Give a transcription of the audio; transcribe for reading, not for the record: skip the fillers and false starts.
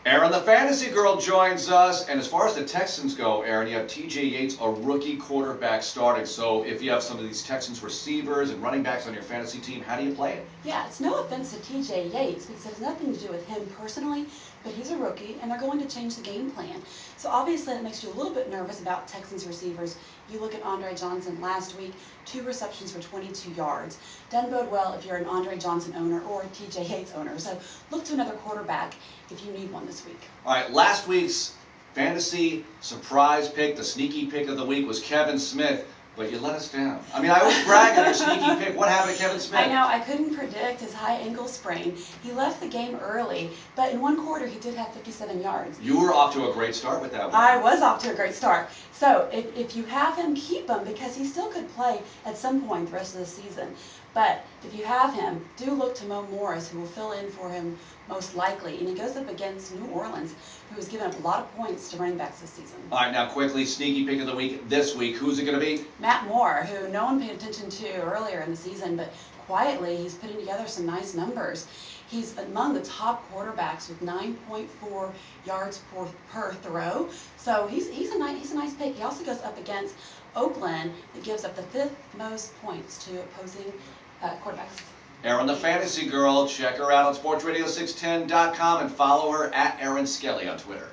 Erin, the fantasy girl, joins us. And as far as the Texans go, Erin, you have TJ Yates, a rookie quarterback, starting. So if you have some of these Texans receivers and running backs on your fantasy team, how do you play it? Yeah, it's no offense to TJ Yates because it has nothing to do with him personally, but he's a rookie and they're going to change the game plan. So obviously that makes you a little bit nervous about Texans receivers. You look at Andre Johnson last week, 2 receptions for 22 yards. Doesn't bode well if you're an Andre Johnson owner or a TJ Yates owner. So look to another quarterback if you need one this week. All right, last week's fantasy surprise pick, the sneaky pick of the week, was Kevin Smith. But you let us down. I mean, I always brag on your sneaky pick. What happened to Kevin Smith? I know, I couldn't predict his high ankle sprain. He left the game early, but in one quarter he did have 57 yards. You were off to a great start with that one. I was off to a great start. So if you have him, keep him because he still could play at some point the rest of the season. But if you have him, do look to Mo Morris, who will fill in for him most likely. And he goes up against New Orleans, who has given up a lot of points to running backs this season. All right, now quickly, sneaky pick of the week this week. Who's it going to be? Matt Moore, who no one paid attention to earlier in the season, but quietly he's putting together some nice numbers. He's among the top quarterbacks with 9.4 yards per throw. So he's a nice pick. He also goes up against Oakland that gives up the fifth most points to opposing quarterbacks. Erin, the fantasy girl. Check her out on sportsradio610.com and follow her at Erin Skelly on Twitter.